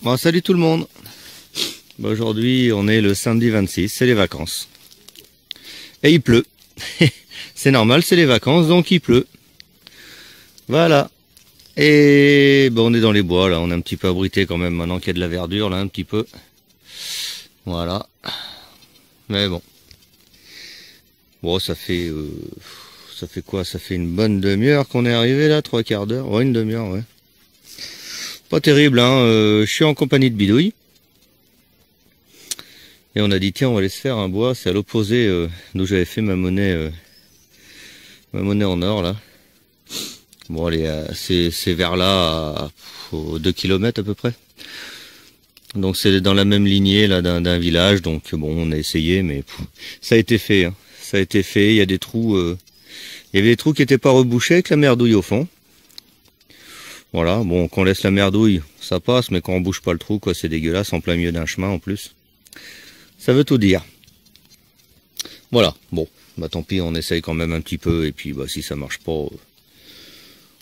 Bon, salut tout le monde. Bon, aujourd'hui, on est le samedi 26, c'est les vacances. Et il pleut. C'est normal, c'est les vacances, donc il pleut. Voilà. Et bon, on est dans les bois, là. On est un petit peu abrité quand même, maintenant qu'il y a de la verdure, là, un petit peu. Voilà. Mais bon. Bon, ça fait quoi? Ça fait une bonne demi-heure qu'on est arrivé, là, 3/4 d'heure. Ouais, une demi-heure, ouais. Pas terrible, hein. Je suis en compagnie de Bidouille. Et on a dit, tiens, on va aller se faire un bois. C'est à l'opposé d'où j'avais fait ma monnaie en or, là. Bon, allez, c'est vers là, à 2 km à peu près. Donc c'est dans la même lignée là d'un village. Donc bon, on a essayé, mais ça a été fait. Hein. Ça a été fait. Il y a des trous. Il y avait des trous qui n'étaient pas rebouchés avec la merdouille au fond. Voilà. Bon, qu'on laisse la merdouille, ça passe, mais quand on bouge pas le trou, quoi, c'est dégueulasse en plein milieu d'un chemin en plus. Ça veut tout dire. Voilà. Bon, bah tant pis, on essaye quand même un petit peu. Et puis bah si ça marche pas,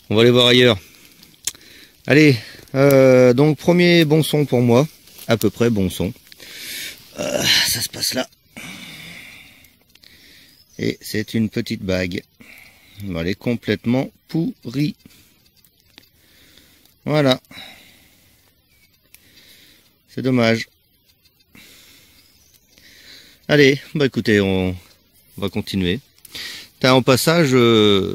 on va aller voir ailleurs. Allez. Donc premier bon son pour moi. À peu près bon son. Ça se passe là. Et c'est une petite bague. Bon, elle est complètement pourrie. Voilà. C'est dommage. Allez, bah écoutez, on va continuer. En passage, je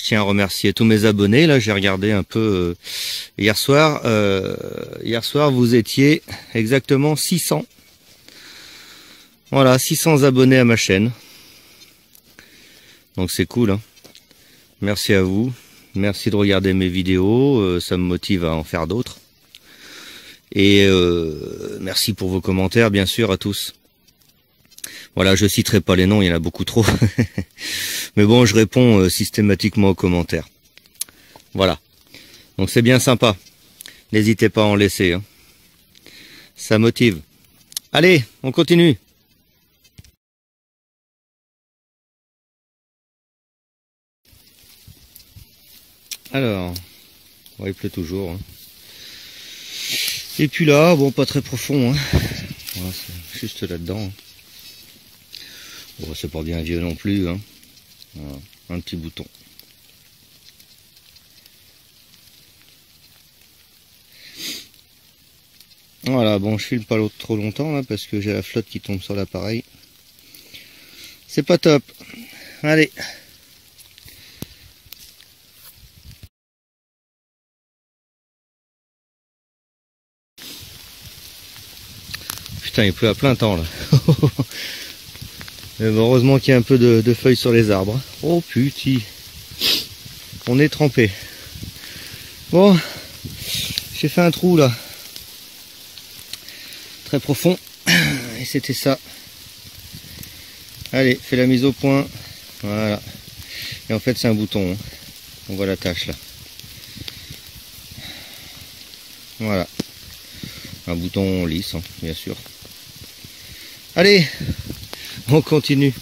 tiens à remercier tous mes abonnés. Là, j'ai regardé un peu hier soir. Hier soir, vous étiez exactement 600. Voilà, 600 abonnés à ma chaîne. Donc c'est cool. Hein. Merci à vous. Merci de regarder mes vidéos. Ça me motive à en faire d'autres. Et merci pour vos commentaires, bien sûr, à tous. Voilà, je citerai pas les noms, il y en a beaucoup trop. Mais bon, je réponds systématiquement aux commentaires. Voilà. Donc c'est bien sympa. N'hésitez pas à en laisser. Hein. Ça motive. Allez, on continue. Alors, ouais, il pleut toujours. Hein. Et puis là, bon, pas très profond. Hein. Voilà, c'est juste là-dedans. Hein. Bon, c'est pas bien vieux non plus. Hein. Voilà, un petit bouton. Voilà, bon, je filme pas trop longtemps là parce que j'ai la flotte qui tombe sur l'appareil. C'est pas top. Allez. Putain, il pleut à plein temps là. Mais bon, heureusement qu'il y a un peu de feuilles sur les arbres. Oh putain. On est trempé. Bon, j'ai fait un trou là. Très profond. Et c'était ça. Allez, fais la mise au point. Voilà. Et en fait c'est un bouton. Hein. On voit la tâche là. Voilà. Un bouton lisse, hein, bien sûr. Allez, on continue.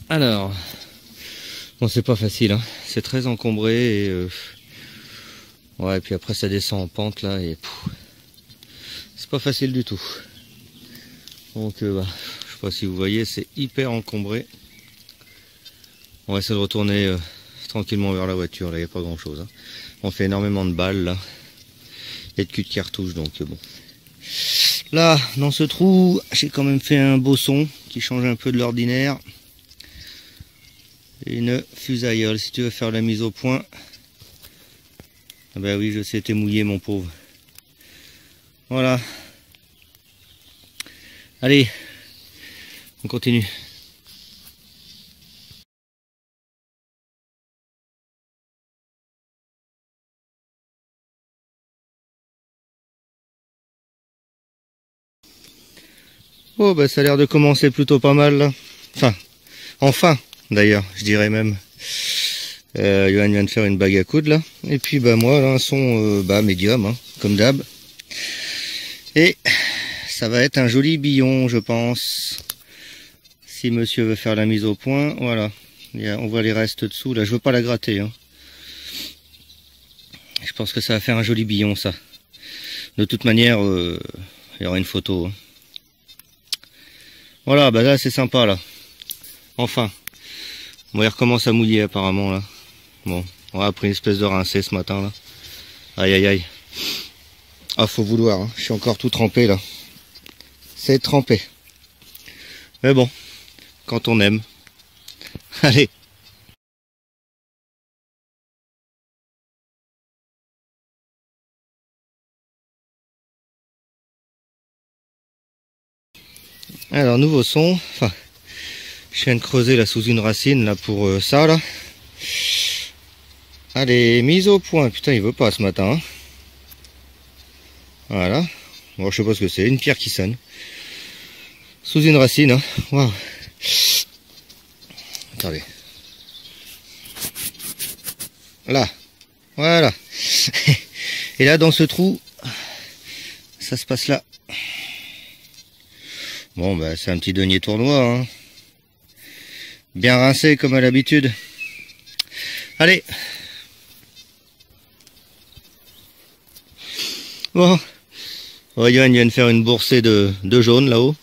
Alors, bon, c'est pas facile, hein. C'est très encombré et ouais, et puis après ça descend en pente là et c'est pas facile du tout. Donc, bah, je sais pas si vous voyez, c'est hyper encombré. On va essayer de retourner tranquillement vers la voiture. Là, il n'y a pas grand chose. Hein. On fait énormément de balles là. Et de cul de cartouche, donc bon. Là, dans ce trou, j'ai quand même fait un beau son qui change un peu de l'ordinaire. Une fusailleule, si tu veux faire la mise au point. Ah bah oui, je sais, t'es mouillé mon pauvre. Voilà. Allez, on continue. Oh bah ça a l'air de commencer plutôt pas mal là. Enfin d'ailleurs, je dirais même. Johan vient de faire une bague à coudre là. Et puis bah moi là, un son médium, hein, comme d'hab. Et ça va être un joli billon, je pense. Si monsieur veut faire la mise au point, voilà. On voit les restes dessous. Là, je veux pas la gratter. Hein. Je pense que ça va faire un joli billon, ça. De toute manière, il y aura une photo. Hein. Voilà, bah là, c'est sympa, là. Enfin. Bon, il recommence à mouiller, apparemment, là. Bon, on a pris une espèce de rincée ce matin, là. Aïe, aïe, aïe. Ah, faut vouloir. Hein. Je suis encore tout trempé, là. C'est trempé. Mais bon, quand on aime. Allez. Alors, nouveau son. Enfin, je viens de creuser là sous une racine là pour ça là. Allez, mise au point. Putain, il veut pas ce matin. Hein. Voilà. Bon, je sais pas ce que c'est. Une pierre qui sonne. Sous une racine. Hein. Waouh. Attendez. Là. Voilà. Et là, dans ce trou, ça se passe là. Bon, bah, c'est un petit denier tournoi. Hein. Bien rincé comme à l'habitude. Allez. Bon. Oh, Yoann vient de faire une boursée de jaune là-haut.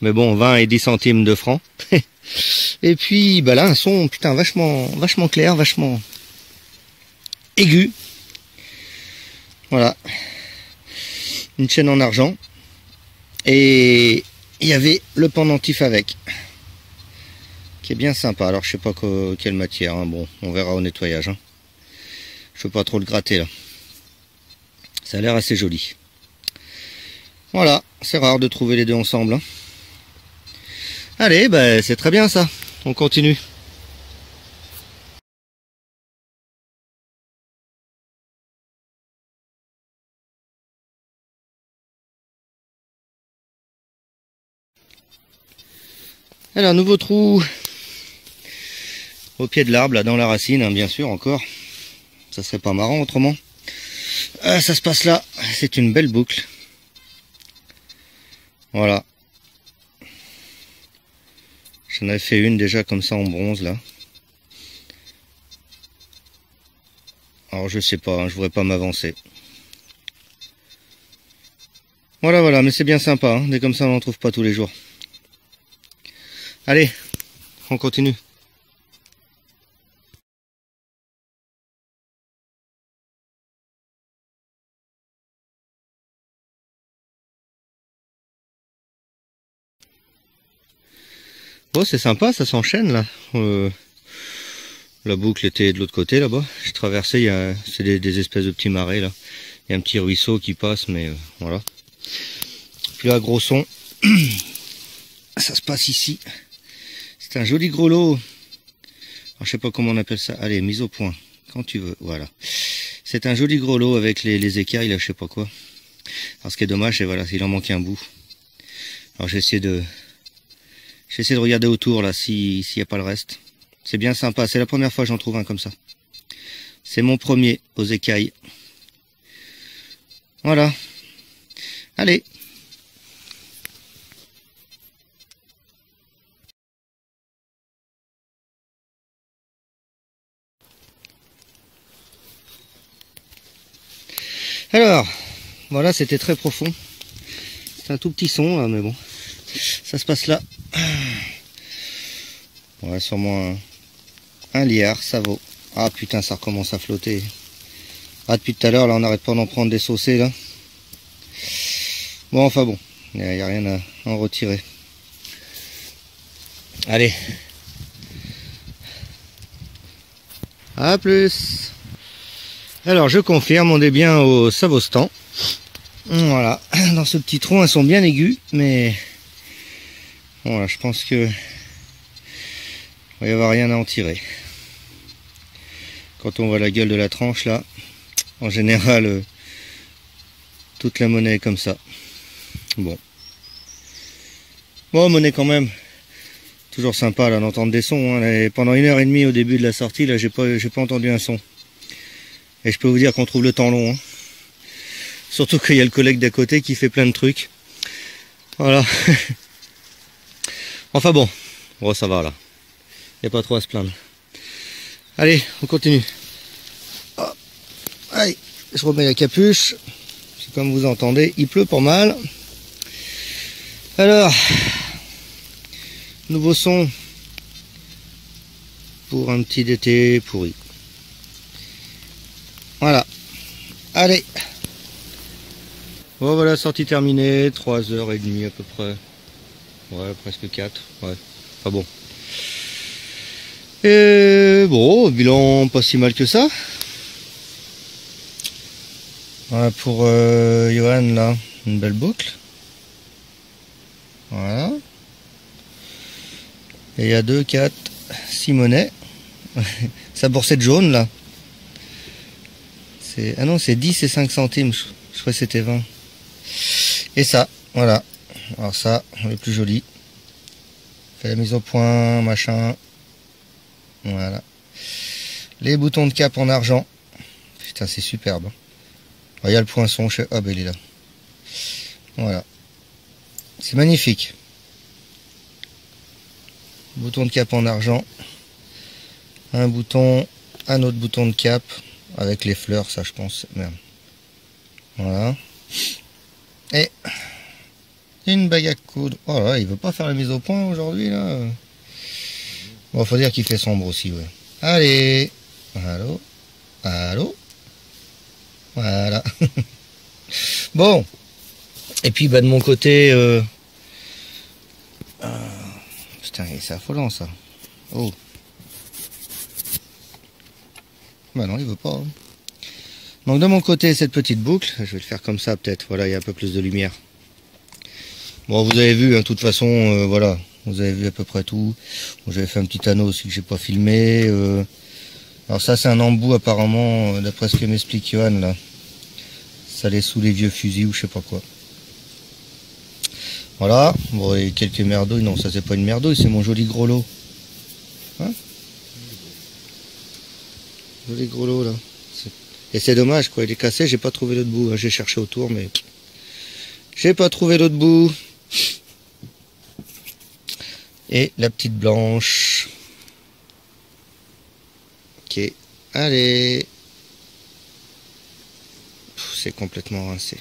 Mais bon, 20 et 10 centimes de francs. Et puis, bah là, un son, putain, vachement clair, vachement aigu. Voilà. Une chaîne en argent. Et il y avait le pendentif avec. Qui est bien sympa. Alors, je sais pas quelle matière. Hein. Bon, on verra au nettoyage. Hein. Je veux pas trop le gratter, là. Ça a l'air assez joli. Voilà. C'est rare de trouver les deux ensemble. Hein. Allez, bah, c'est très bien ça. On continue. Alors, nouveau trou au pied de l'arbre, là, dans la racine, hein, bien sûr, encore. Ça serait pas marrant autrement. Ah, ça se passe là. C'est une belle boucle. Voilà. J'en avais fait une déjà comme ça en bronze, là. Alors, je sais pas, hein, je voudrais pas m'avancer. Voilà, mais c'est bien sympa. Hein, des comme ça, on n'en trouve pas tous les jours. Allez, on continue. Oh, c'est sympa, ça s'enchaîne là. La boucle était de l'autre côté là-bas. J'ai traversé, c'est des espèces de petits marais là. Il y a un petit ruisseau qui passe, mais voilà. Puis là, gros son. Ça se passe ici. C'est un joli gros lot. Alors, je sais pas comment on appelle ça. Allez, mise au point. Quand tu veux. Voilà. C'est un joli gros lot avec les écailles là, je sais pas quoi. Alors, ce qui est dommage, c'est voilà, il en manque un bout. Alors, j'essaie de regarder autour là, s'il n'y a pas le reste. C'est bien sympa. C'est la première fois que j'en trouve un comme ça. C'est mon premier aux écailles. Voilà. Allez. Alors, voilà, c'était très profond. C'est un tout petit son, là, mais bon. Ça se passe là. Ouais, sûrement un liard, ça vaut. Ah putain, ça recommence à flotter. Ah, depuis tout à l'heure, là, on n'arrête pas d'en prendre des saucés, là. Bon, enfin bon, il n'y a rien à en retirer. Allez. À plus. Alors, je confirme, on est bien au Savostan. Voilà, dans ce petit tronc, elles sont bien aiguës, mais voilà, je pense que il va y avoir rien à en tirer. Quand on voit la gueule de la tranche là, en général, toute la monnaie est comme ça. Bon, monnaie quand même. Toujours sympa là d'entendre des sons. Hein. Et pendant 1h30 au début de la sortie, là, j'ai pas entendu un son. Et je peux vous dire qu'on trouve le temps long. Hein. Surtout qu'il y a le collègue d'à côté qui fait plein de trucs. Voilà. Enfin bon, ça va là. Il n'y a pas trop à se plaindre. Allez, on continue. Oh. Allez, je remets la capuche. Comme vous entendez, il pleut pas mal. Alors, nouveau son pour un petit été pourri. Voilà. Allez. Bon voilà, sortie terminée, 3h30 à peu près. Ouais, presque 4. Ouais, pas bon. Et bon, bilan pas si mal que ça. Voilà pour Johan là, une belle boucle. Voilà. Et il y a 2, 4, 6 monnaies. Sa boursette jaune là. Ah non, c'est 10 et 5 centimes. Je crois que c'était 20. Et ça, voilà. Alors ça, le plus joli. Fait la mise au point, machin. Voilà. Les boutons de cap en argent. Putain, c'est superbe. Il y a le poinçon. Ah ben il est là. Voilà. C'est magnifique. Bouton de cap en argent. Un autre bouton de cap. Avec les fleurs, ça je pense. Merde. Voilà. Et une bague à coudre. Oh là, il veut pas faire la mise au point aujourd'hui là. Bon, faut dire qu'il fait sombre aussi, ouais. Allez. Allô. Allô. Voilà. Bon. Et puis bah de mon côté. Putain, c'est affolant ça. Oh. Bah non, il veut pas. Hein. Donc de mon côté, cette petite boucle, je vais le faire comme ça peut-être. Voilà, il y a un peu plus de lumière. Bon, vous avez vu, hein, de toute façon, voilà. Vous avez vu à peu près tout. Bon, j'avais fait un petit anneau aussi que j'ai pas filmé. Alors ça, c'est un embout apparemment, d'après ce que m'explique Johan là. Ça allait sous les vieux fusils ou je sais pas quoi. Voilà. Bon, et quelques merdouilles. Non, ça c'est pas une merdouille, c'est mon joli gros lot. Hein? Joli gros lot là. Et c'est dommage quoi, il est cassé, j'ai pas trouvé l'autre bout. Hein. J'ai cherché autour, mais j'ai pas trouvé l'autre bout. Et la petite blanche. Ok, allez. C'est complètement rincé.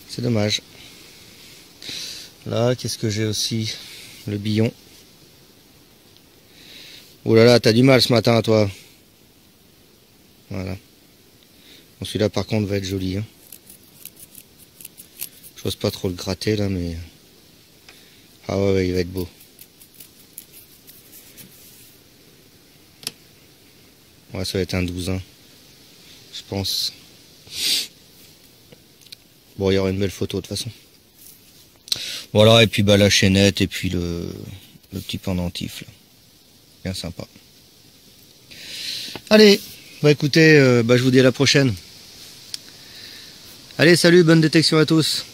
C'est dommage. Là, qu'est-ce que j'ai aussi? Le billon. Oh là là, t'as du mal ce matin, toi. Voilà. Bon, celui-là, par contre, va être joli. Hein. J'ose pas trop le gratter, là, mais... Ah ouais, il va être beau. Ouais, ça va être un 12, hein. Je pense. Bon, il y aura une belle photo, de toute façon. Voilà, et puis bah la chaînette, et puis le petit pendentif, là. Bien sympa. Allez, bah écoutez, je vous dis à la prochaine. Allez, salut, bonne détection à tous.